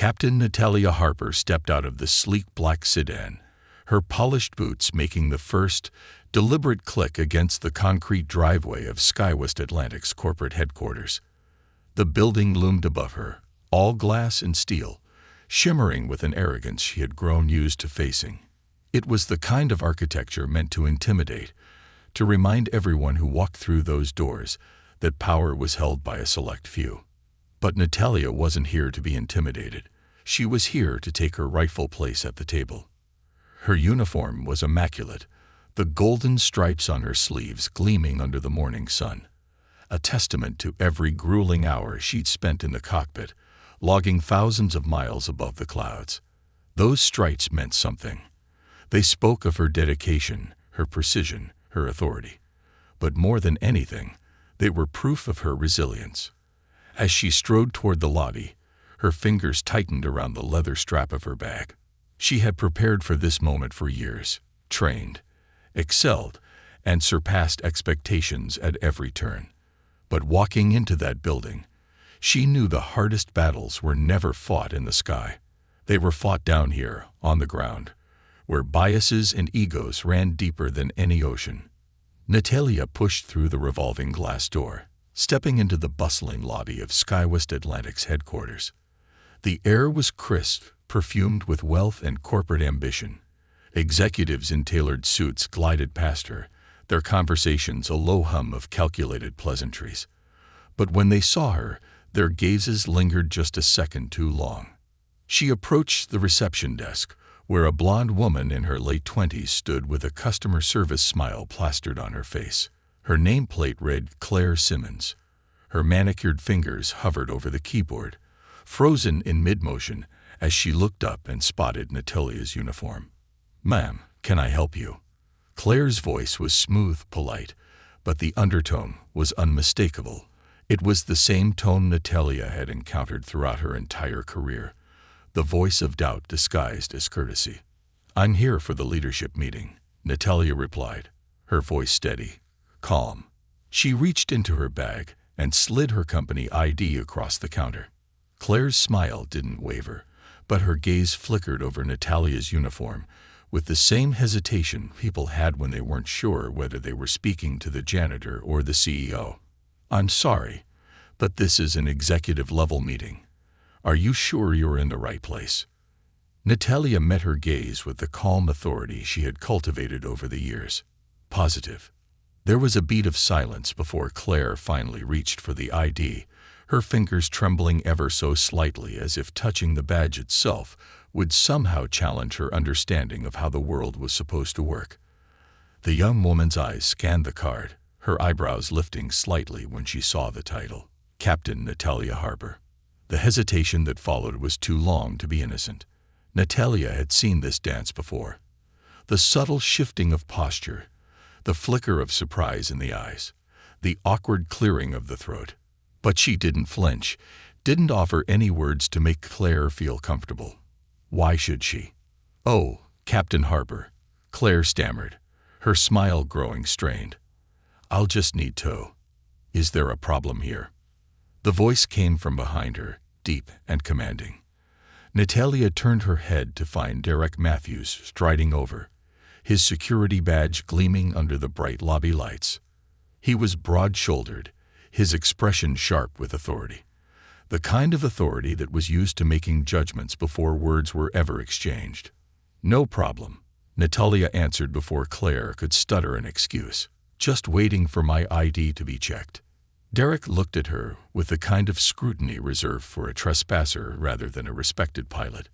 Captain Natalia Harper stepped out of the sleek black sedan, her polished boots making the first, deliberate click against the concrete driveway of SkyWest Atlantic's corporate headquarters. The building loomed above her, all glass and steel, shimmering with an arrogance she had grown used to facing. It was the kind of architecture meant to intimidate, to remind everyone who walked through those doors that power was held by a select few. But Natalia wasn't here to be intimidated. She was here to take her rightful place at the table. Her uniform was immaculate, the golden stripes on her sleeves gleaming under the morning sun, a testament to every grueling hour she'd spent in the cockpit, logging thousands of miles above the clouds. Those stripes meant something. They spoke of her dedication, her precision, her authority. But more than anything, they were proof of her resilience. As she strode toward the lobby, her fingers tightened around the leather strap of her bag. She had prepared for this moment for years, trained, excelled, and surpassed expectations at every turn. But walking into that building, she knew the hardest battles were never fought in the sky. They were fought down here, on the ground, where biases and egos ran deeper than any ocean. Natalia pushed through the revolving glass door, stepping into the bustling lobby of SkyWest Atlantic's headquarters. The air was crisp, perfumed with wealth and corporate ambition. Executives in tailored suits glided past her, their conversations a low hum of calculated pleasantries. But when they saw her, their gazes lingered just a second too long. She approached the reception desk, where a blonde woman in her late 20s stood with a customer service smile plastered on her face. Her nameplate read Claire Simmons. Her manicured fingers hovered over the keyboard, frozen in mid-motion as she looked up and spotted Natalia's uniform. "Ma'am, can I help you?" Claire's voice was smooth, polite, but the undertone was unmistakable. It was the same tone Natalia had encountered throughout her entire career, the voice of doubt disguised as courtesy. "I'm here for the leadership meeting," Natalia replied, her voice steady, calm. She reached into her bag and slid her company ID across the counter. Claire's smile didn't waver, but her gaze flickered over Natalia's uniform with the same hesitation people had when they weren't sure whether they were speaking to the janitor or the CEO. "I'm sorry, but this is an executive-level meeting. Are you sure you're in the right place?" Natalia met her gaze with the calm authority she had cultivated over the years. Positive. There was a beat of silence before Claire finally reached for the ID, her fingers trembling ever so slightly as if touching the badge itself would somehow challenge her understanding of how the world was supposed to work. The young woman's eyes scanned the card, her eyebrows lifting slightly when she saw the title, Captain Natalia Harper. The hesitation that followed was too long to be innocent. Natalia had seen this dance before. The subtle shifting of posture, the flicker of surprise in the eyes, the awkward clearing of the throat. But she didn't flinch, didn't offer any words to make Claire feel comfortable. Why should she? "Oh, Captain Harper," Claire stammered, her smile growing strained. "I'll just need to. Is there a problem here?" The voice came from behind her, deep and commanding. Natalia turned her head to find Derek Matthews striding over, his security badge gleaming under the bright lobby lights. He was broad-shouldered, his expression sharp with authority, the kind of authority that was used to making judgments before words were ever exchanged. "No problem," Natalia answered before Claire could stutter an excuse. "Just waiting for my ID to be checked." Derek looked at her with the kind of scrutiny reserved for a trespasser rather than a respected pilot.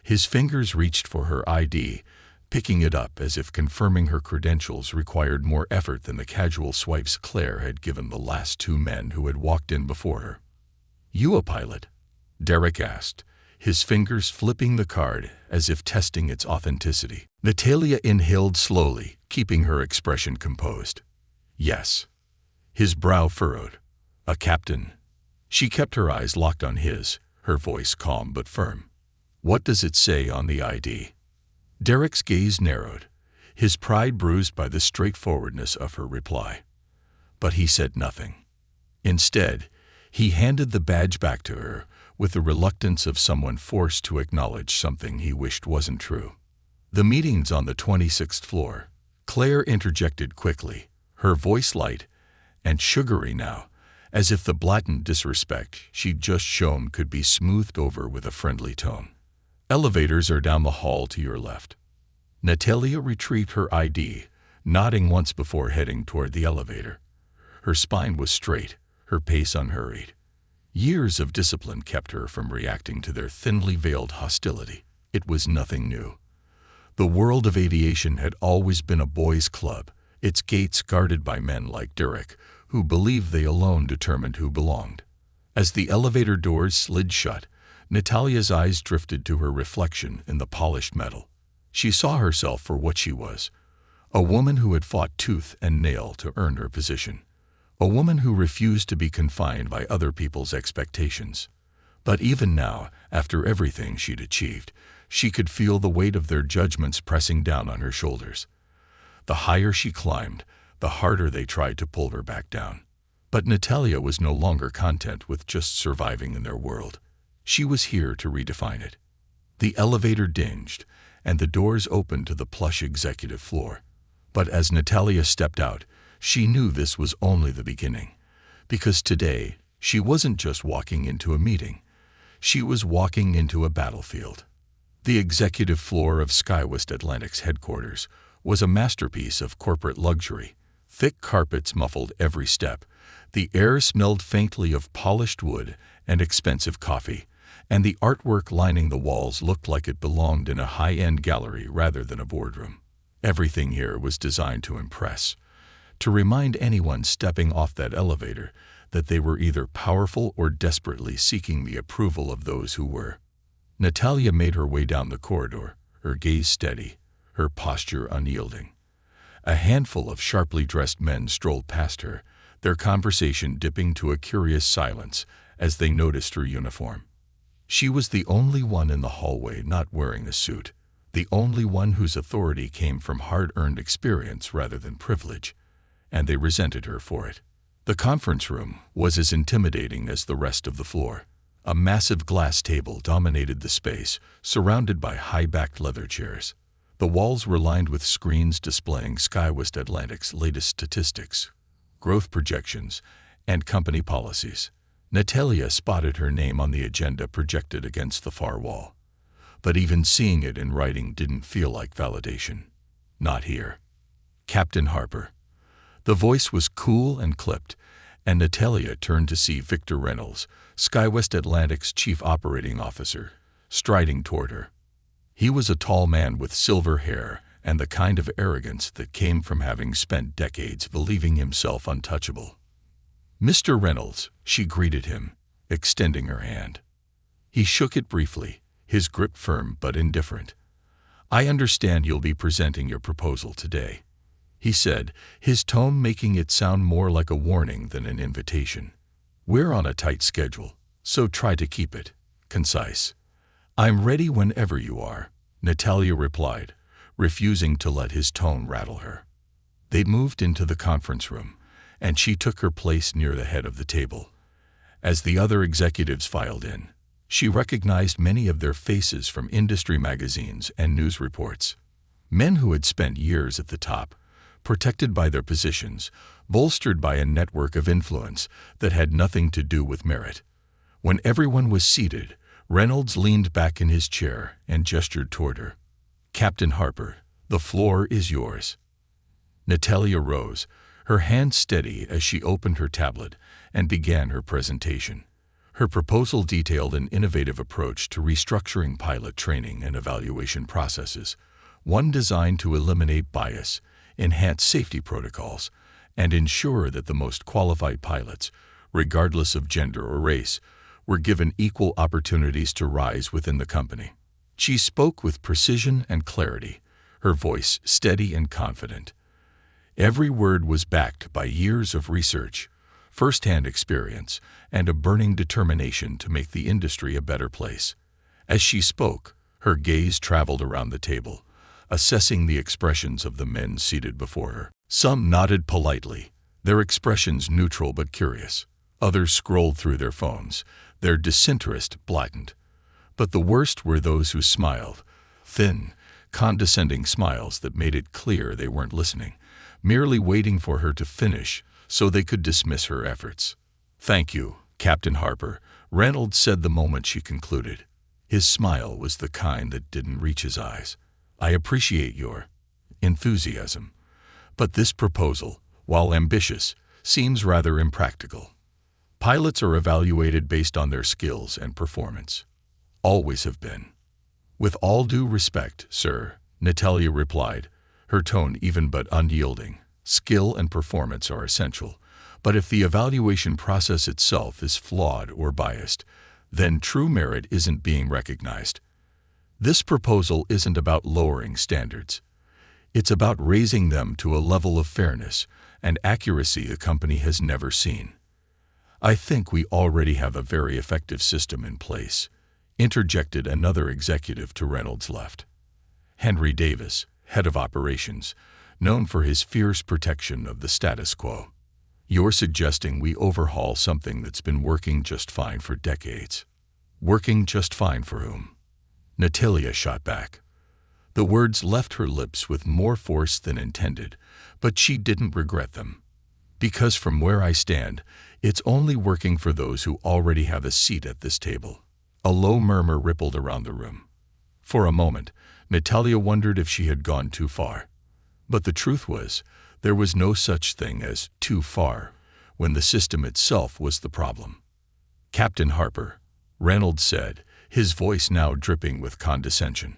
His fingers reached for her ID, picking it up as if confirming her credentials required more effort than the casual swipes Claire had given the last two men who had walked in before her. "You a pilot?" Derek asked, his fingers flipping the card as if testing its authenticity. Natalia inhaled slowly, keeping her expression composed. "Yes." His brow furrowed. "A captain?" She kept her eyes locked on his, her voice calm but firm. "What does it say on the ID?" Derek's gaze narrowed, his pride bruised by the straightforwardness of her reply. But he said nothing. Instead, he handed the badge back to her with the reluctance of someone forced to acknowledge something he wished wasn't true. "The meeting's on the 26th floor," Claire interjected quickly, her voice light and sugary now, as if the blatant disrespect she'd just shown could be smoothed over with a friendly tone. "Elevators are down the hall to your left." Natalia retrieved her ID, nodding once before heading toward the elevator. Her spine was straight, her pace unhurried. Years of discipline kept her from reacting to their thinly veiled hostility. It was nothing new. The world of aviation had always been a boys' club, its gates guarded by men like Derek, who believed they alone determined who belonged. As the elevator doors slid shut, Natalia's eyes drifted to her reflection in the polished metal. She saw herself for what she was, a woman who had fought tooth and nail to earn her position, a woman who refused to be confined by other people's expectations. But even now, after everything she'd achieved, she could feel the weight of their judgments pressing down on her shoulders. The higher she climbed, the harder they tried to pull her back down. But Natalia was no longer content with just surviving in their world. She was here to redefine it. The elevator dinged, and the doors opened to the plush executive floor. But as Natalia stepped out, she knew this was only the beginning. Because today, she wasn't just walking into a meeting. She was walking into a battlefield. The executive floor of SkyWest Atlantic's headquarters was a masterpiece of corporate luxury. Thick carpets muffled every step. The air smelled faintly of polished wood and expensive coffee, and the artwork lining the walls looked like it belonged in a high-end gallery rather than a boardroom. Everything here was designed to impress, to remind anyone stepping off that elevator that they were either powerful or desperately seeking the approval of those who were. Natalia made her way down the corridor, her gaze steady, her posture unyielding. A handful of sharply dressed men strolled past her, their conversation dipping to a curious silence as they noticed her uniform. She was the only one in the hallway not wearing a suit, the only one whose authority came from hard-earned experience rather than privilege, and they resented her for it. The conference room was as intimidating as the rest of the floor. A massive glass table dominated the space, surrounded by high-backed leather chairs. The walls were lined with screens displaying SkyWest Atlantic's latest statistics, growth projections, and company policies. Natalia spotted her name on the agenda projected against the far wall. But even seeing it in writing didn't feel like validation. Not here. Captain Harper. The voice was cool and clipped, and Natalia turned to see Victor Reynolds, SkyWest Atlantic's chief operating officer, striding toward her. He was a tall man with silver hair and the kind of arrogance that came from having spent decades believing himself untouchable. "Mr. Reynolds," she greeted him, extending her hand. He shook it briefly, his grip firm but indifferent. "I understand you'll be presenting your proposal today," he said, his tone making it sound more like a warning than an invitation. "We're on a tight schedule, so try to keep it concise." "I'm ready whenever you are," Natalia replied, refusing to let his tone rattle her. They moved into the conference room, and she took her place near the head of the table. As the other executives filed in, she recognized many of their faces from industry magazines and news reports. Men who had spent years at the top, protected by their positions, bolstered by a network of influence that had nothing to do with merit. When everyone was seated, Reynolds leaned back in his chair and gestured toward her. "Captain Harper, the floor is yours." Natalia rose, her hand steady as she opened her tablet and began her presentation. Her proposal detailed an innovative approach to restructuring pilot training and evaluation processes, one designed to eliminate bias, enhance safety protocols, and ensure that the most qualified pilots, regardless of gender or race, were given equal opportunities to rise within the company. She spoke with precision and clarity, her voice steady and confident. Every word was backed by years of research, first-hand experience, and a burning determination to make the industry a better place. As she spoke, her gaze traveled around the table, assessing the expressions of the men seated before her. Some nodded politely, their expressions neutral but curious. Others scrolled through their phones, their disinterest blatant. But the worst were those who smiled, thin, condescending smiles that made it clear they weren't listening, merely waiting for her to finish so they could dismiss her efforts. "Thank you, Captain Harper," Reynolds said the moment she concluded. His smile was the kind that didn't reach his eyes. "I appreciate your enthusiasm, but this proposal, while ambitious, seems rather impractical. Pilots are evaluated based on their skills and performance. Always have been." "With all due respect, sir," Natalia replied, her tone even but unyielding. "Skill and performance are essential, but if the evaluation process itself is flawed or biased, then true merit isn't being recognized. This proposal isn't about lowering standards. It's about raising them to a level of fairness and accuracy the company has never seen." "I think we already have a very effective system in place," interjected another executive to Reynolds' left. Henry Davis, head of operations, known for his fierce protection of the status quo. "You're suggesting we overhaul something that's been working just fine for decades." "Working just fine for whom?" Natalia shot back. The words left her lips with more force than intended, but she didn't regret them. "Because from where I stand, it's only working for those who already have a seat at this table." A low murmur rippled around the room. For a moment, Natalia wondered if she had gone too far. But the truth was, there was no such thing as too far when the system itself was the problem. "Captain Harper," Reynolds said, his voice now dripping with condescension,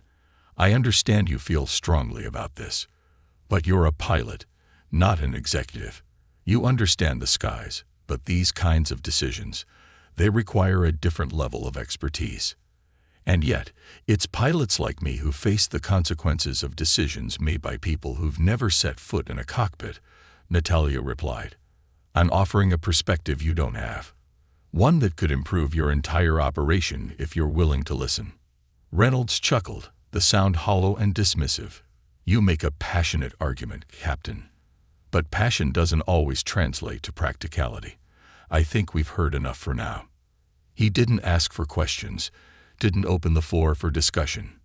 "I understand you feel strongly about this. But you're a pilot, not an executive. You understand the skies, but these kinds of decisions, they require a different level of expertise. And yet, it's pilots like me who face the consequences of decisions made by people who've never set foot in a cockpit," Natalia replied. "I'm offering a perspective you don't have. One that could improve your entire operation if you're willing to listen." Reynolds chuckled, the sound hollow and dismissive. "You make a passionate argument, Captain. But passion doesn't always translate to practicality. I think we've heard enough for now." He didn't ask for questions, didn't open the floor for discussion.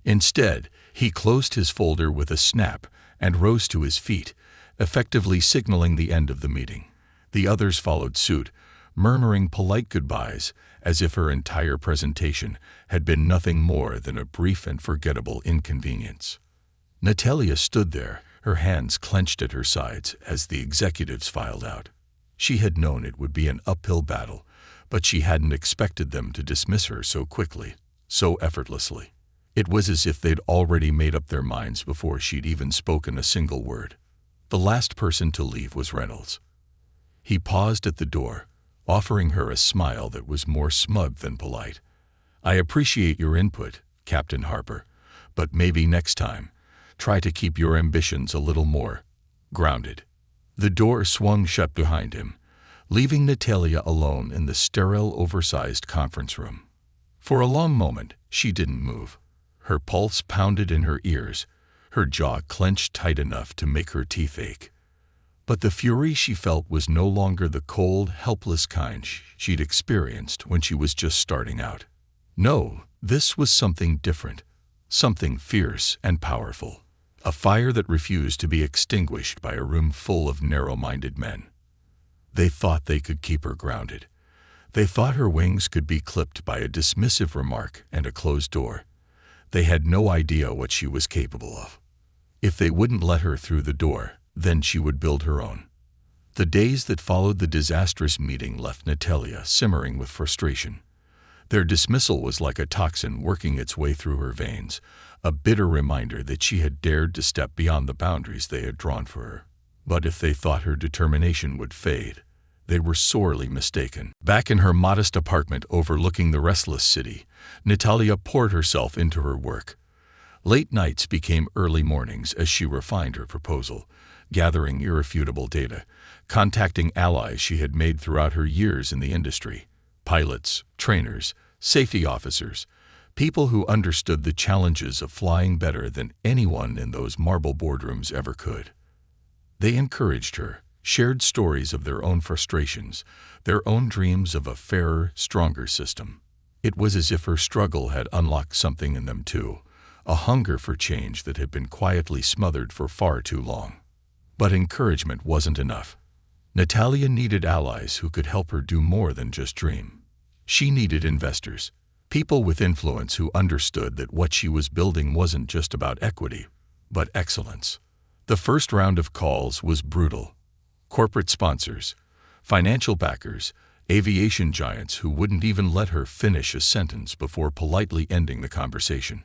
Instead, he closed his folder with a snap and rose to his feet, effectively signaling the end of the meeting. The others followed suit, murmuring polite goodbyes as if her entire presentation had been nothing more than a brief and forgettable inconvenience. Natalia stood there, her hands clenched at her sides as the executives filed out. She had known it would be an uphill battle, but she hadn't expected them to dismiss her so quickly, so effortlessly. It was as if they'd already made up their minds before she'd even spoken a single word. The last person to leave was Reynolds. He paused at the door, offering her a smile that was more smug than polite. "I appreciate your input, Captain Harper, but maybe next time, try to keep your ambitions a little more grounded." The door swung shut behind him, leaving Natalia alone in the sterile, oversized conference room. For a long moment, she didn't move. Her pulse pounded in her ears, her jaw clenched tight enough to make her teeth ache. But the fury she felt was no longer the cold, helpless kind she'd experienced when she was just starting out. No, this was something different, something fierce and powerful, a fire that refused to be extinguished by a room full of narrow-minded men. They thought they could keep her grounded. They thought her wings could be clipped by a dismissive remark and a closed door. They had no idea what she was capable of. If they wouldn't let her through the door, then she would build her own. The days that followed the disastrous meeting left Natalia simmering with frustration. Their dismissal was like a toxin working its way through her veins, a bitter reminder that she had dared to step beyond the boundaries they had drawn for her. But if they thought her determination would fade, they were sorely mistaken. Back in her modest apartment overlooking the restless city, Natalia poured herself into her work. Late nights became early mornings as she refined her proposal, gathering irrefutable data, contacting allies she had made throughout her years in the industry, pilots, trainers, safety officers, people who understood the challenges of flying better than anyone in those marble boardrooms ever could. They encouraged her, shared stories of their own frustrations, their own dreams of a fairer, stronger system. It was as if her struggle had unlocked something in them too, a hunger for change that had been quietly smothered for far too long. But encouragement wasn't enough. Natalia needed allies who could help her do more than just dream. She needed investors, people with influence who understood that what she was building wasn't just about equity, but excellence. The first round of calls was brutal. Corporate sponsors, financial backers, aviation giants who wouldn't even let her finish a sentence before politely ending the conversation.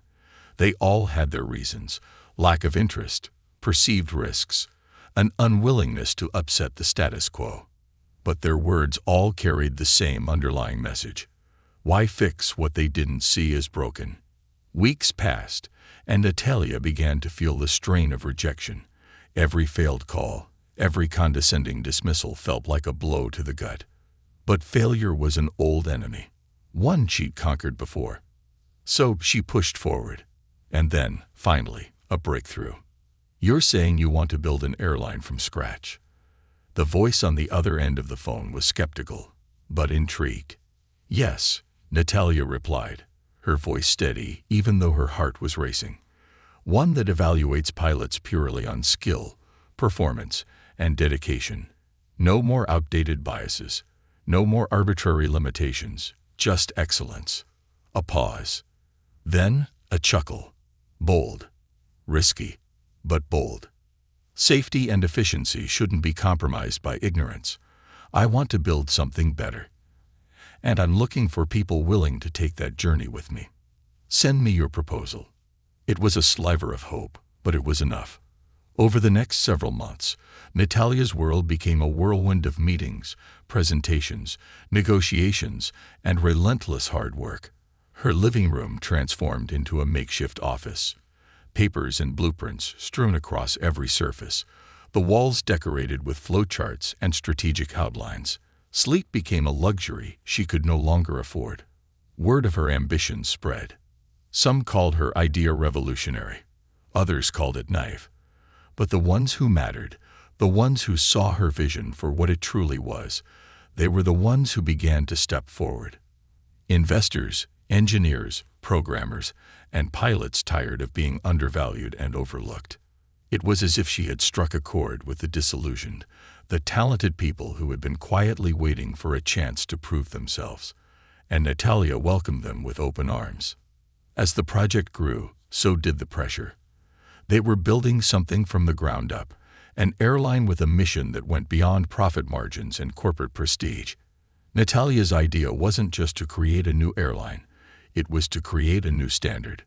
They all had their reasons: lack of interest, perceived risks, an unwillingness to upset the status quo. But their words all carried the same underlying message. Why fix what they didn't see as broken? Weeks passed, and Natalia began to feel the strain of rejection. Every failed call, every condescending dismissal felt like a blow to the gut. But failure was an old enemy, one she'd conquered before. So she pushed forward. And then, finally, a breakthrough. "You're saying you want to build an airline from scratch?" The voice on the other end of the phone was skeptical, but intrigued. "Yes," Natalia replied, her voice steady even though her heart was racing. "One that evaluates pilots purely on skill, performance, and dedication. No more outdated biases, no more arbitrary limitations, just excellence." A pause. Then a chuckle. "Bold. Risky, but bold. Safety and efficiency shouldn't be compromised by ignorance. I want to build something better. And I'm looking for people willing to take that journey with me. Send me your proposal." It was a sliver of hope, but it was enough. Over the next several months, Natalia's world became a whirlwind of meetings, presentations, negotiations, and relentless hard work. Her living room transformed into a makeshift office. Papers and blueprints strewn across every surface, the walls decorated with flowcharts and strategic outlines. Sleep became a luxury she could no longer afford. Word of her ambitions spread. Some called her idea revolutionary. Others called it naive. But the ones who mattered, the ones who saw her vision for what it truly was, they were the ones who began to step forward. Investors, engineers, programmers, and pilots tired of being undervalued and overlooked. It was as if she had struck a chord with the disillusioned, the talented people who had been quietly waiting for a chance to prove themselves, and Natalia welcomed them with open arms. As the project grew, so did the pressure. They were building something from the ground up, an airline with a mission that went beyond profit margins and corporate prestige. Natalia's idea wasn't just to create a new airline, it was to create a new standard.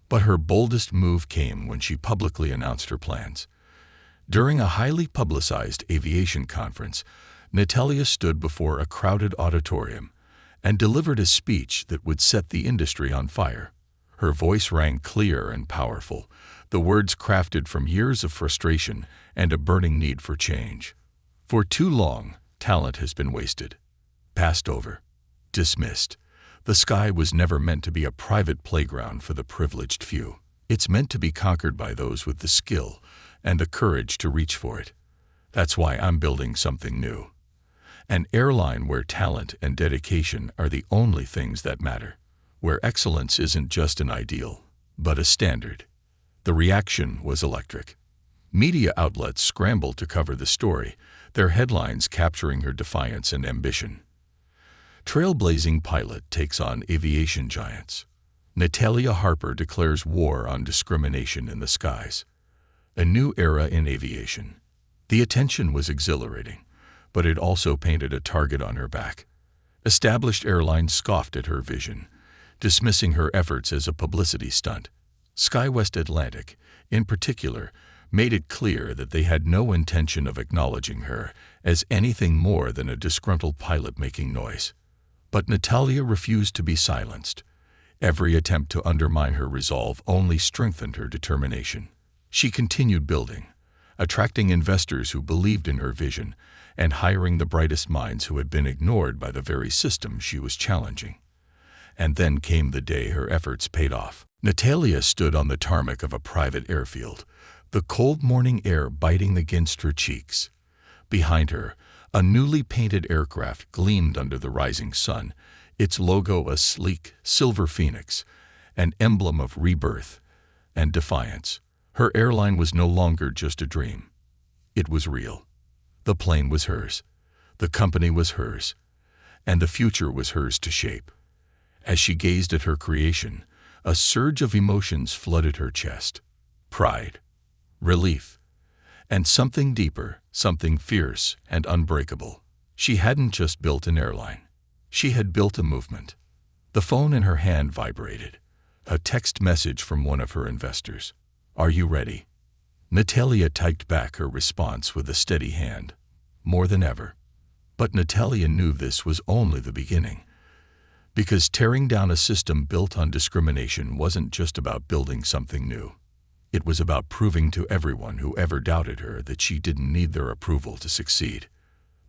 But her boldest move came when she publicly announced her plans. During a highly publicized aviation conference, Natalia stood before a crowded auditorium and delivered a speech that would set the industry on fire. Her voice rang clear and powerful, the words crafted from years of frustration and a burning need for change. For too long, talent has been wasted, passed over, dismissed. The sky was never meant to be a private playground for the privileged few. It's meant to be conquered by those with the skill and the courage to reach for it. That's why I'm building something new. An airline where talent and dedication are the only things that matter, where excellence isn't just an ideal, but a standard. The reaction was electric. Media outlets scrambled to cover the story, their headlines capturing her defiance and ambition. Trailblazing pilot takes on aviation giants. Natalia Harper declares war on discrimination in the skies. A new era in aviation. The attention was exhilarating, but it also painted a target on her back. Established airlines scoffed at her vision, dismissing her efforts as a publicity stunt. SkyWest Atlantic, in particular, made it clear that they had no intention of acknowledging her as anything more than a disgruntled pilot making noise. But Natalia refused to be silenced. Every attempt to undermine her resolve only strengthened her determination. She continued building, attracting investors who believed in her vision and hiring the brightest minds who had been ignored by the very system she was challenging. And then came the day her efforts paid off. Natalia stood on the tarmac of a private airfield, the cold morning air biting against her cheeks. Behind her, a newly painted aircraft gleamed under the rising sun, its logo a sleek silver phoenix, an emblem of rebirth and defiance. Her airline was no longer just a dream. It was real. The plane was hers. The company was hers. And the future was hers to shape. As she gazed at her creation, a surge of emotions flooded her chest. Pride, relief, and something deeper, something fierce and unbreakable. She hadn't just built an airline. She had built a movement. The phone in her hand vibrated. A text message from one of her investors. "Are you ready?" Natalia typed back her response with a steady hand. More than ever. But Natalia knew this was only the beginning. Because tearing down a system built on discrimination wasn't just about building something new. It was about proving to everyone who ever doubted her that she didn't need their approval to succeed.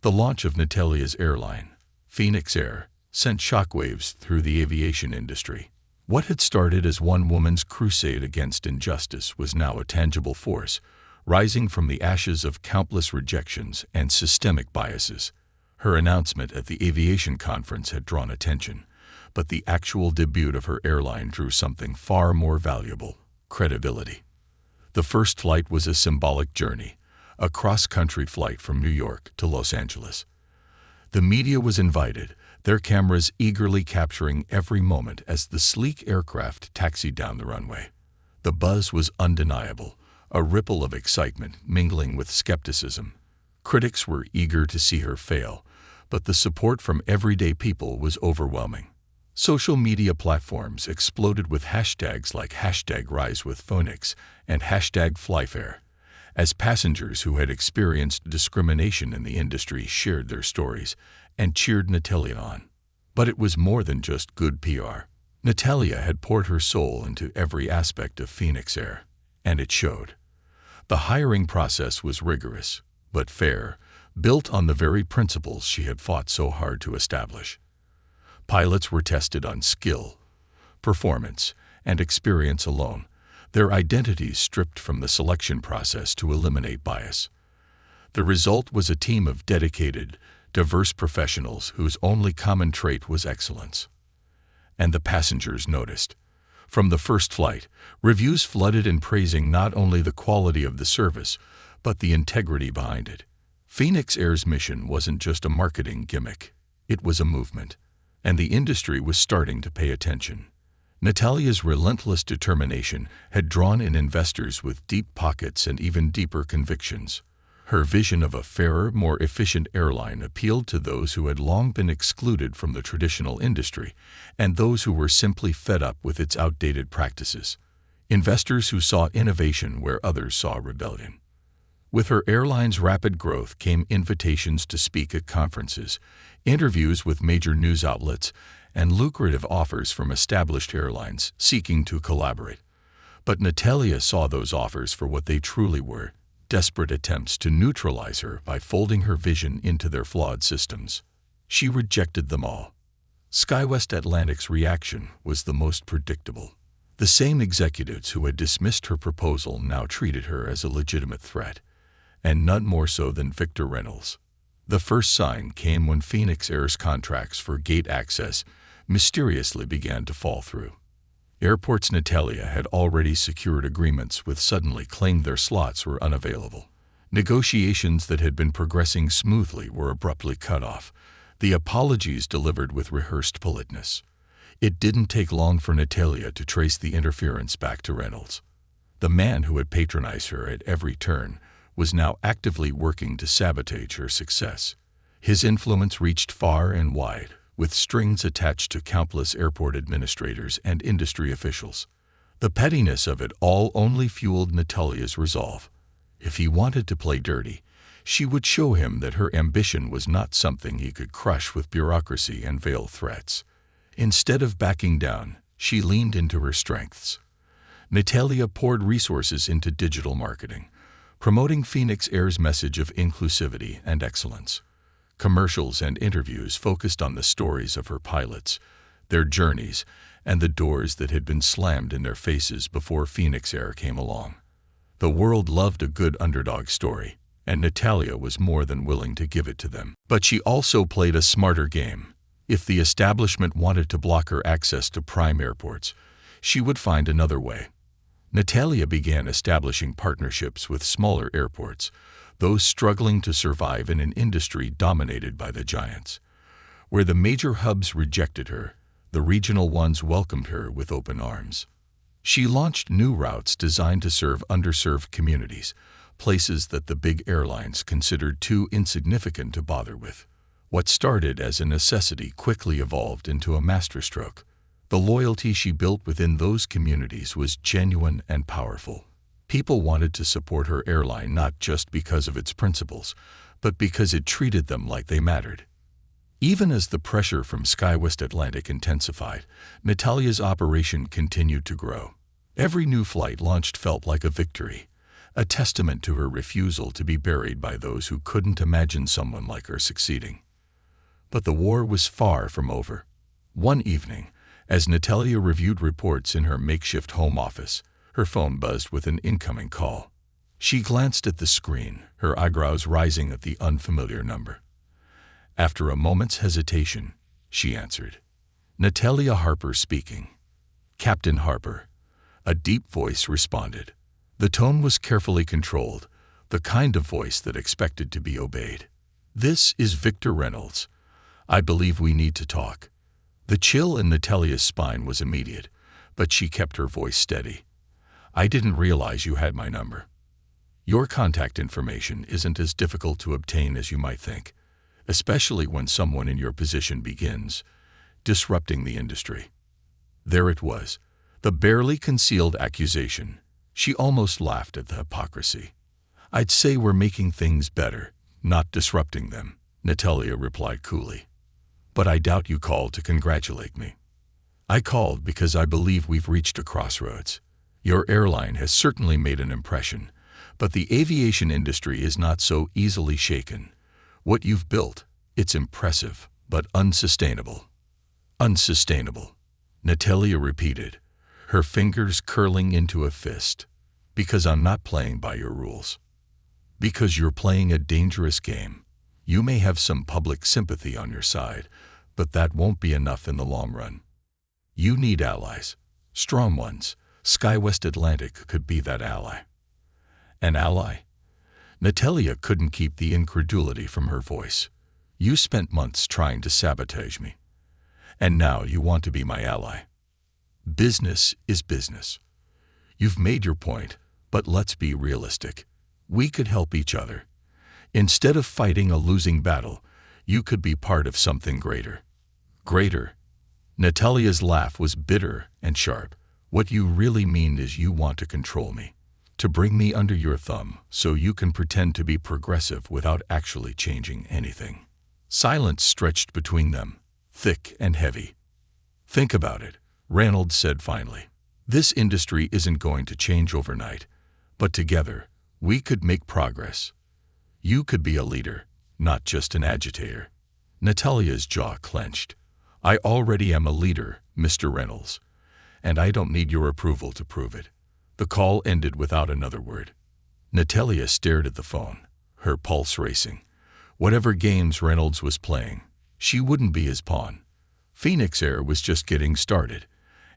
The launch of Natalia's airline, Phoenix Air, sent shockwaves through the aviation industry. What had started as one woman's crusade against injustice was now a tangible force, rising from the ashes of countless rejections and systemic biases. Her announcement at the aviation conference had drawn attention, but the actual debut of her airline drew something far more valuable: credibility. The first flight was a symbolic journey, a cross-country flight from New York to Los Angeles. The media was invited, their cameras eagerly capturing every moment as the sleek aircraft taxied down the runway. The buzz was undeniable, a ripple of excitement mingling with skepticism. Critics were eager to see her fail, but the support from everyday people was overwhelming. Social media platforms exploded with hashtags like #RiseWithPhoenix and #FlyFair, as passengers who had experienced discrimination in the industry shared their stories and cheered Natalia on. But it was more than just good PR. Natalia had poured her soul into every aspect of Phoenix Air, and it showed. The hiring process was rigorous, but fair, built on the very principles she had fought so hard to establish. Pilots were tested on skill, performance, and experience alone, their identities stripped from the selection process to eliminate bias. The result was a team of dedicated, diverse professionals whose only common trait was excellence. And the passengers noticed. From the first flight, reviews flooded in praising not only the quality of the service, but the integrity behind it. Phoenix Air's mission wasn't just a marketing gimmick. It was a movement. And the industry was starting to pay attention. Natalia's relentless determination had drawn in investors with deep pockets and even deeper convictions. Her vision of a fairer, more efficient airline appealed to those who had long been excluded from the traditional industry and those who were simply fed up with its outdated practices. Investors who saw innovation where others saw rebellion. With her airline's rapid growth came invitations to speak at conferences, interviews with major news outlets, and lucrative offers from established airlines seeking to collaborate. But Natalia saw those offers for what they truly were: desperate attempts to neutralize her by folding her vision into their flawed systems. She rejected them all. SkyWest Atlantic's reaction was the most predictable. The same executives who had dismissed her proposal now treated her as a legitimate threat, and none more so than Victor Reynolds. The first sign came when Phoenix Air's contracts for gate access mysteriously began to fall through. Airports Natalia had already secured agreements with suddenly claimed their slots were unavailable. Negotiations that had been progressing smoothly were abruptly cut off, the apologies delivered with rehearsed politeness. It didn't take long for Natalia to trace the interference back to Reynolds. The man who had patronized her at every turn was now actively working to sabotage her success. His influence reached far and wide, with strings attached to countless airport administrators and industry officials. The pettiness of it all only fueled Natalia's resolve. If he wanted to play dirty, she would show him that her ambition was not something he could crush with bureaucracy and veiled threats. Instead of backing down, she leaned into her strengths. Natalia poured resources into digital marketing, promoting Phoenix Air's message of inclusivity and excellence. Commercials and interviews focused on the stories of her pilots, their journeys, and the doors that had been slammed in their faces before Phoenix Air came along. The world loved a good underdog story, and Natalia was more than willing to give it to them. But she also played a smarter game. If the establishment wanted to block her access to prime airports, she would find another way. Natalia began establishing partnerships with smaller airports, those struggling to survive in an industry dominated by the giants. Where the major hubs rejected her, the regional ones welcomed her with open arms. She launched new routes designed to serve underserved communities, places that the big airlines considered too insignificant to bother with. What started as a necessity quickly evolved into a masterstroke. The loyalty she built within those communities was genuine and powerful. People wanted to support her airline not just because of its principles, but because it treated them like they mattered. Even as the pressure from SkyWest Atlantic intensified, Natalia's operation continued to grow. Every new flight launched felt like a victory, a testament to her refusal to be buried by those who couldn't imagine someone like her succeeding. But the war was far from over. One evening, as Natalia reviewed reports in her makeshift home office, her phone buzzed with an incoming call. She glanced at the screen, her eyebrows rising at the unfamiliar number. After a moment's hesitation, she answered. Natalia Harper speaking. Captain Harper. A deep voice responded. The tone was carefully controlled, the kind of voice that expected to be obeyed. This is Victor Reynolds. I believe we need to talk. The chill in Natalia's spine was immediate, but she kept her voice steady. I didn't realize you had my number. Your contact information isn't as difficult to obtain as you might think, especially when someone in your position begins disrupting the industry. There it was, the barely concealed accusation. She almost laughed at the hypocrisy. I'd say we're making things better, not disrupting them, Natalia replied coolly. But I doubt you called to congratulate me. I called because I believe we've reached a crossroads. Your airline has certainly made an impression, but the aviation industry is not so easily shaken. What you've built, it's impressive, but unsustainable. Unsustainable, Natalia repeated, her fingers curling into a fist. Because I'm not playing by your rules. Because you're playing a dangerous game. You may have some public sympathy on your side, but that won't be enough in the long run. You need allies, strong ones. SkyWest Atlantic could be that ally. An ally? Natalia couldn't keep the incredulity from her voice. You spent months trying to sabotage me, and now you want to be my ally. Business is business. You've made your point, but let's be realistic. We could help each other. Instead of fighting a losing battle, you could be part of something greater. Greater? Natalia's laugh was bitter and sharp. What you really mean is you want to control me, to bring me under your thumb so you can pretend to be progressive without actually changing anything. Silence stretched between them, thick and heavy. Think about it, Reynolds said finally. This industry isn't going to change overnight, but together, we could make progress. You could be a leader, not just an agitator. Natalia's jaw clenched. I already am a leader, Mr. Reynolds, and I don't need your approval to prove it. The call ended without another word. Natalia stared at the phone, her pulse racing. Whatever games Reynolds was playing, she wouldn't be his pawn. Phoenix Air was just getting started,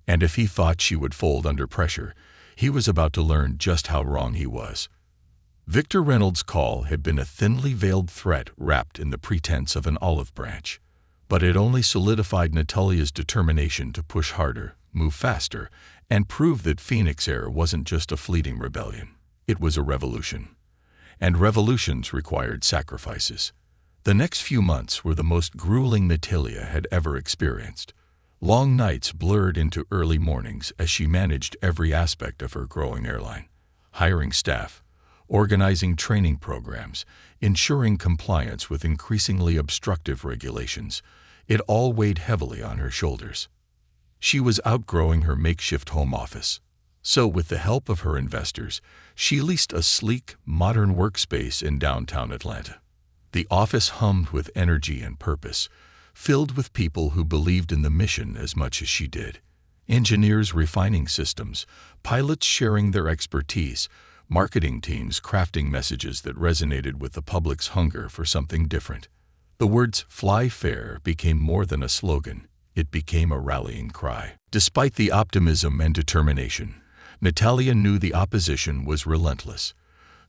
and if he thought she would fold under pressure, he was about to learn just how wrong he was. Victor Reynolds' call had been a thinly veiled threat wrapped in the pretense of an olive branch, but it only solidified Natalia's determination to push harder, move faster, and prove that Phoenix Air wasn't just a fleeting rebellion. It was a revolution. And revolutions required sacrifices. The next few months were the most grueling Natalia had ever experienced. Long nights blurred into early mornings as she managed every aspect of her growing airline. Hiring staff, organizing training programs, ensuring compliance with increasingly obstructive regulations. It all weighed heavily on her shoulders. She was outgrowing her makeshift home office. So with the help of her investors, she leased a sleek, modern workspace in downtown Atlanta. The office hummed with energy and purpose, filled with people who believed in the mission as much as she did. Engineers refining systems, pilots sharing their expertise, marketing teams crafting messages that resonated with the public's hunger for something different. The words "Fly Fair" became more than a slogan. It became a rallying cry. Despite the optimism and determination, Natalia knew the opposition was relentless.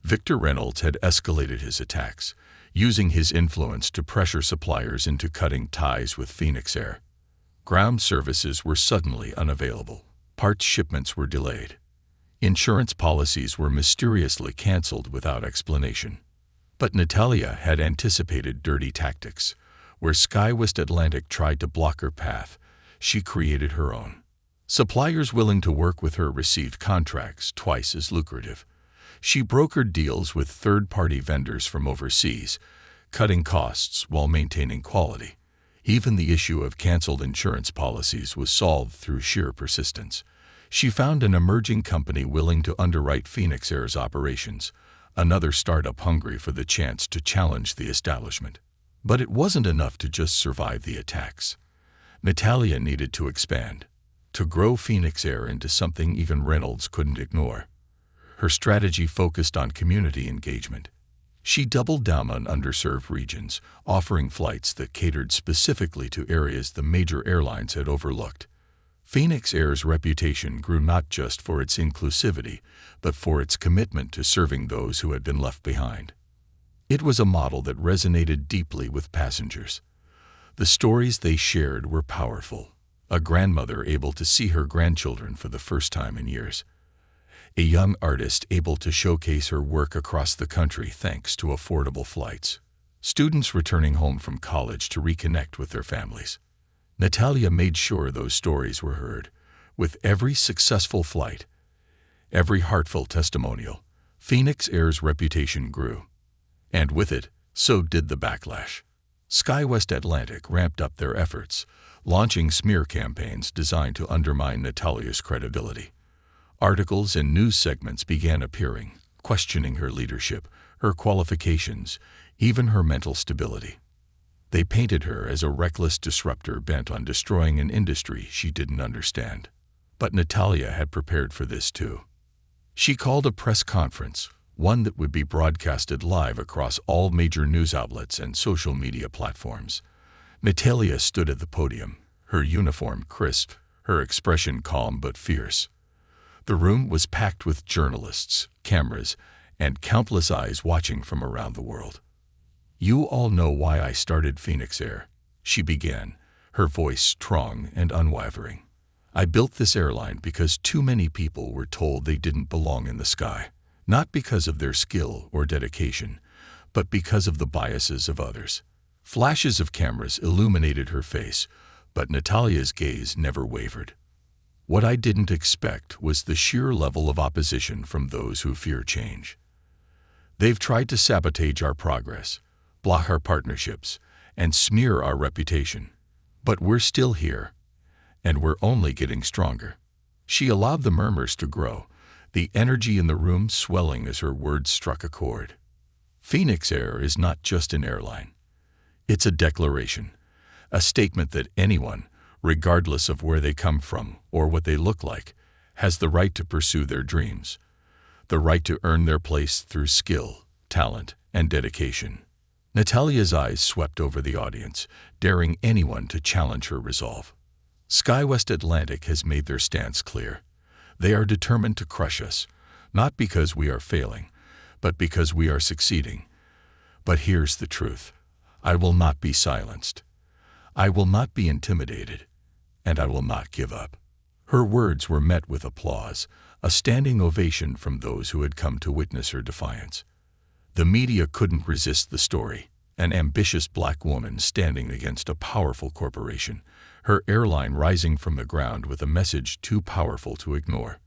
Victor Reynolds had escalated his attacks, using his influence to pressure suppliers into cutting ties with Phoenix Air. Ground services were suddenly unavailable. Parts shipments were delayed. Insurance policies were mysteriously canceled without explanation. But Natalia had anticipated dirty tactics. Where SkyWest Atlantic tried to block her path, she created her own. Suppliers willing to work with her received contracts twice as lucrative. She brokered deals with third-party vendors from overseas, cutting costs while maintaining quality. Even the issue of canceled insurance policies was solved through sheer persistence. She found an emerging company willing to underwrite Phoenix Air's operations, another startup hungry for the chance to challenge the establishment. But it wasn't enough to just survive the attacks. Natalia needed to expand, to grow Phoenix Air into something even Reynolds couldn't ignore. Her strategy focused on community engagement. She doubled down on underserved regions, offering flights that catered specifically to areas the major airlines had overlooked. Phoenix Air's reputation grew not just for its inclusivity, but for its commitment to serving those who had been left behind. It was a model that resonated deeply with passengers. The stories they shared were powerful. A grandmother able to see her grandchildren for the first time in years. A young artist able to showcase her work across the country thanks to affordable flights. Students returning home from college to reconnect with their families. Natalia made sure those stories were heard. With every successful flight, every heartfelt testimonial, Phoenix Air's reputation grew. And with it, so did the backlash. SkyWest Atlantic ramped up their efforts, launching smear campaigns designed to undermine Natalia's credibility. Articles and news segments began appearing, questioning her leadership, her qualifications, even her mental stability. They painted her as a reckless disruptor bent on destroying an industry she didn't understand. But Natalia had prepared for this too. She called a press conference, one that would be broadcasted live across all major news outlets and social media platforms. Natalia stood at the podium, her uniform crisp, her expression calm but fierce. The room was packed with journalists, cameras, and countless eyes watching from around the world. "You all know why I started Phoenix Air," she began, her voice strong and unwavering. "I built this airline because too many people were told they didn't belong in the sky. Not because of their skill or dedication, but because of the biases of others." Flashes of cameras illuminated her face, but Natalia's gaze never wavered. "What I didn't expect was the sheer level of opposition from those who fear change. They've tried to sabotage our progress, block our partnerships, and smear our reputation. But we're still here, and we're only getting stronger." She allowed the murmurs to grow, the energy in the room swelling as her words struck a chord. Phoenix Air is not just an airline. It's a declaration, a statement that anyone, regardless of where they come from or what they look like, has the right to pursue their dreams, the right to earn their place through skill, talent, and dedication. Natalia's eyes swept over the audience, daring anyone to challenge her resolve. SkyWest Atlantic has made their stance clear. They are determined to crush us, not because we are failing, but because we are succeeding. But here's the truth. I will not be silenced. I will not be intimidated, and I will not give up. Her words were met with applause, a standing ovation from those who had come to witness her defiance. The media couldn't resist the story. An ambitious black woman standing against a powerful corporation, her airline rising from the ground with a message too powerful to ignore.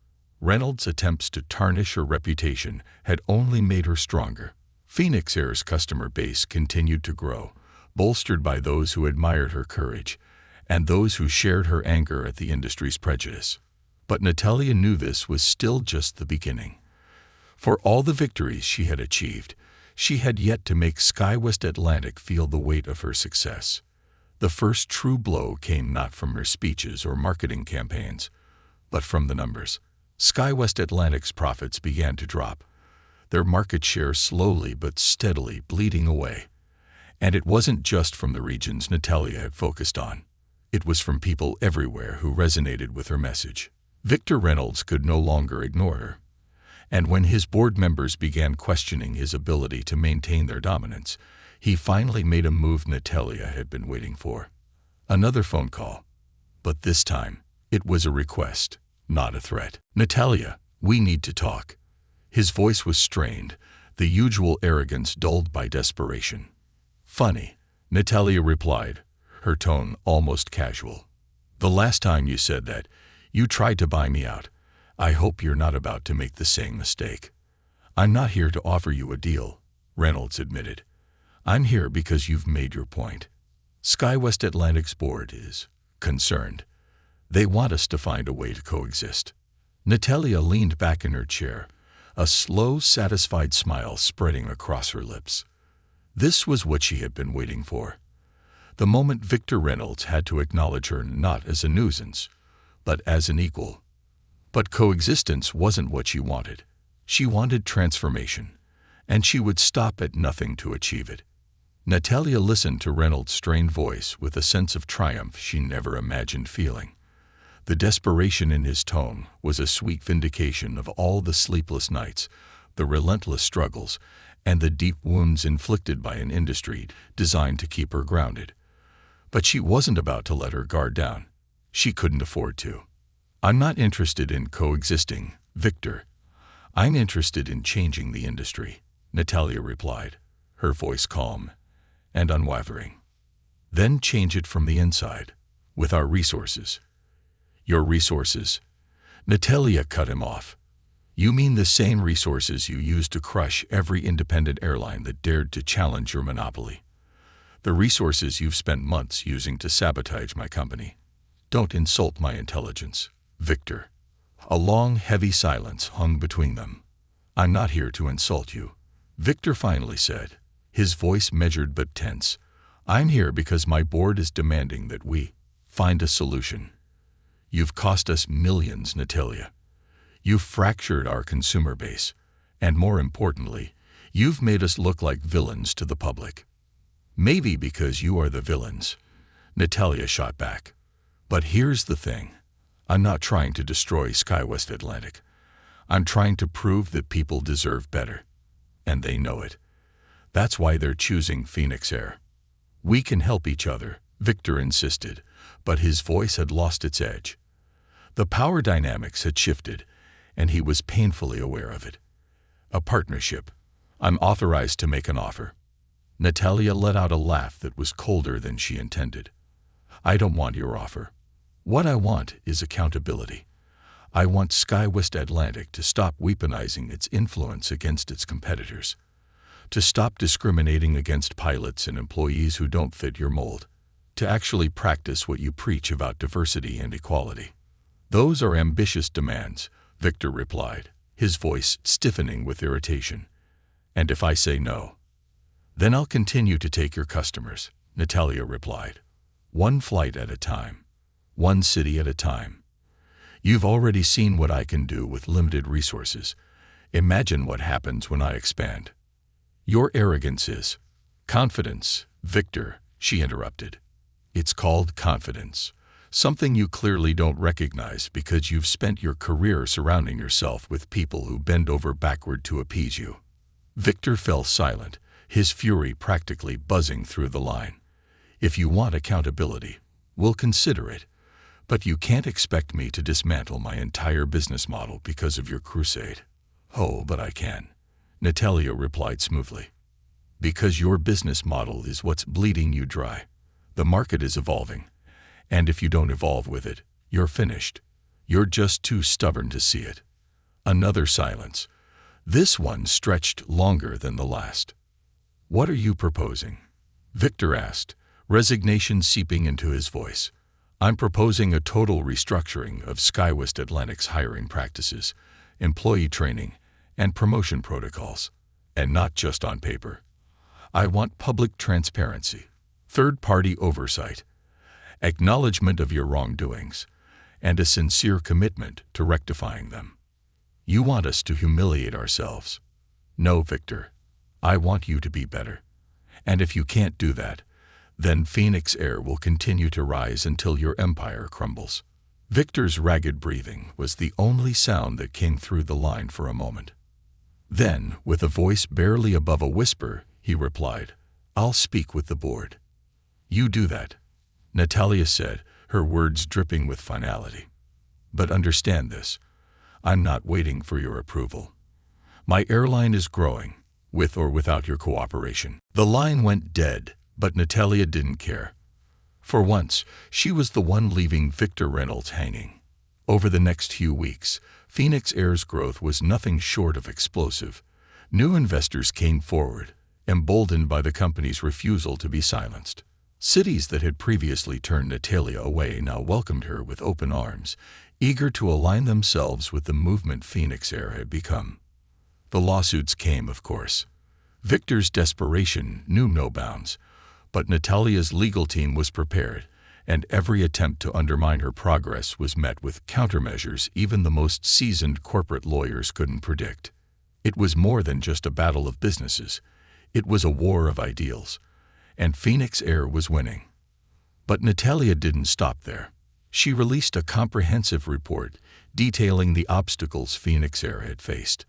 Reynolds' attempts to tarnish her reputation had only made her stronger. Phoenix Air's customer base continued to grow, bolstered by those who admired her courage and those who shared her anger at the industry's prejudice. But Natalia knew this was still just the beginning. For all the victories she had achieved, she had yet to make SkyWest Atlantic feel the weight of her success. The first true blow came not from her speeches or marketing campaigns, but from the numbers. SkyWest Atlantic's profits began to drop, their market share slowly but steadily bleeding away. And it wasn't just from the regions Natalia had focused on. It was from people everywhere who resonated with her message. Victor Reynolds could no longer ignore her. And when his board members began questioning his ability to maintain their dominance, he finally made a move Natalia had been waiting for. Another phone call. But this time, it was a request, not a threat. "Natalia, we need to talk." His voice was strained, the usual arrogance dulled by desperation. "Funny," Natalia replied, her tone almost casual. "The last time you said that, you tried to buy me out. I hope you're not about to make the same mistake." "I'm not here to offer you a deal," Reynolds admitted. "I'm here because you've made your point. SkyWest Atlantic's board is concerned. They want us to find a way to coexist." Natalia leaned back in her chair, a slow, satisfied smile spreading across her lips. This was what she had been waiting for. The moment Victor Reynolds had to acknowledge her not as a nuisance, but as an equal. But coexistence wasn't what she wanted. She wanted transformation, and she would stop at nothing to achieve it. Natalia listened to Reynolds' strained voice with a sense of triumph she never imagined feeling. The desperation in his tone was a sweet vindication of all the sleepless nights, the relentless struggles, and the deep wounds inflicted by an industry designed to keep her grounded. But she wasn't about to let her guard down. She couldn't afford to. "I'm not interested in coexisting, Victor. I'm interested in changing the industry," Natalia replied, her voice calm and unwavering. "Then change it from the inside, with our resources." "Your resources?" Natalia cut him off. "You mean the same resources you used to crush every independent airline that dared to challenge your monopoly? The resources you've spent months using to sabotage my company? Don't insult my intelligence, Victor." A long, heavy silence hung between them. "I'm not here to insult you," Victor finally said, his voice measured but tense. "I'm here because my board is demanding that we find a solution. You've cost us millions, Natalia. You've fractured our consumer base, and more importantly, you've made us look like villains to the public." "Maybe because you are the villains," Natalia shot back. "But here's the thing. I'm not trying to destroy SkyWest Atlantic. I'm trying to prove that people deserve better. And they know it. That's why they're choosing Phoenix Air." "We can help each other," Victor insisted, but his voice had lost its edge. The power dynamics had shifted, and he was painfully aware of it. "A partnership. I'm authorized to make an offer." Natalia let out a laugh that was colder than she intended. "I don't want your offer. What I want is accountability. I want SkyWest Atlantic to stop weaponizing its influence against its competitors, to stop discriminating against pilots and employees who don't fit your mold, to actually practice what you preach about diversity and equality." "Those are ambitious demands," Victor replied, his voice stiffening with irritation. "And if I say no, then I'll continue to take your customers," Natalia replied. "One flight at a time, one city at a time. You've already seen what I can do with limited resources. Imagine what happens when I expand." "Your arrogance is confidence, Victor," she interrupted. "It's called confidence, something you clearly don't recognize because you've spent your career surrounding yourself with people who bend over backward to appease you." Victor fell silent, his fury practically buzzing through the line. "If you want accountability, we'll consider it. But you can't expect me to dismantle my entire business model because of your crusade." "Oh, but I can," Natalia replied smoothly. "Because your business model is what's bleeding you dry. The market is evolving, and if you don't evolve with it, you're finished. You're just too stubborn to see it." Another silence. This one stretched longer than the last. "What are you proposing?" Victor asked, resignation seeping into his voice. "I'm proposing a total restructuring of SkyWest Atlantic's hiring practices, employee training, and promotion protocols. And not just on paper. I want public transparency, third-party oversight, acknowledgement of your wrongdoings, and a sincere commitment to rectifying them. You want us to humiliate ourselves. No, Victor. I want you to be better. And if you can't do that, then Phoenix Air will continue to rise until your empire crumbles. Victor's ragged breathing was the only sound that came through the line for a moment. Then, with a voice barely above a whisper, he replied, "I'll speak with the board." "You do that," Natalia said, her words dripping with finality. "But understand this. I'm not waiting for your approval. My airline is growing, with or without your cooperation." The line went dead, but Natalia didn't care. For once, she was the one leaving Victor Reynolds hanging. Over the next few weeks, Phoenix Air's growth was nothing short of explosive. New investors came forward, emboldened by the company's refusal to be silenced. Cities that had previously turned Natalia away now welcomed her with open arms, eager to align themselves with the movement Phoenix Air had become. The lawsuits came, of course. Victor's desperation knew no bounds, but Natalia's legal team was prepared, and every attempt to undermine her progress was met with countermeasures even the most seasoned corporate lawyers couldn't predict. It was more than just a battle of businesses. It was a war of ideals, and Phoenix Air was winning. But Natalia didn't stop there. She released a comprehensive report detailing the obstacles Phoenix Air had faced.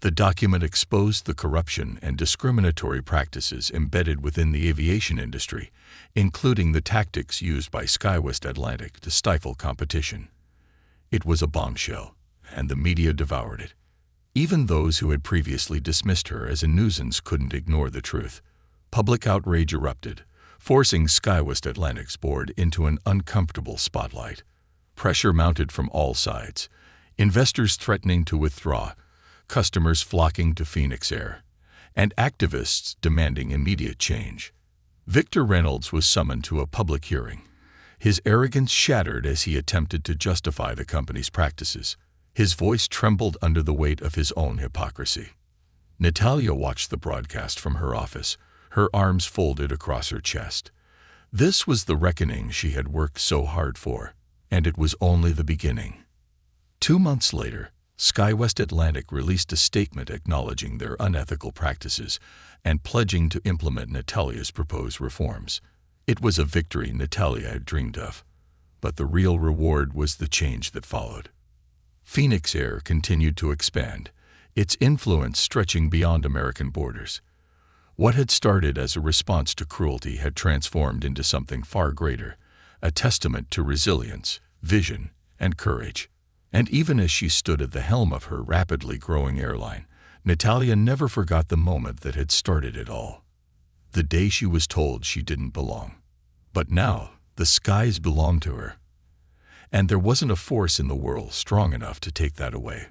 The document exposed the corruption and discriminatory practices embedded within the aviation industry, including the tactics used by SkyWest Atlantic to stifle competition. It was a bombshell, and the media devoured it. Even those who had previously dismissed her as a nuisance couldn't ignore the truth. Public outrage erupted, forcing SkyWest Atlantic's board into an uncomfortable spotlight. Pressure mounted from all sides, investors threatening to withdraw, customers flocking to Phoenix Air, and activists demanding immediate change. Victor Reynolds was summoned to a public hearing. His arrogance shattered as he attempted to justify the company's practices. His voice trembled under the weight of his own hypocrisy. Natalia watched the broadcast from her office, her arms folded across her chest. This was the reckoning she had worked so hard for, and it was only the beginning. 2 months later, SkyWest Atlantic released a statement acknowledging their unethical practices and pledging to implement Natalia's proposed reforms. It was a victory Natalia had dreamed of, but the real reward was the change that followed. Phoenix Air continued to expand, its influence stretching beyond American borders. What had started as a response to cruelty had transformed into something far greater, a testament to resilience, vision, and courage. And even as she stood at the helm of her rapidly growing airline, Natalia never forgot the moment that had started it all. The day she was told she didn't belong. But now, the skies belonged to her. And there wasn't a force in the world strong enough to take that away.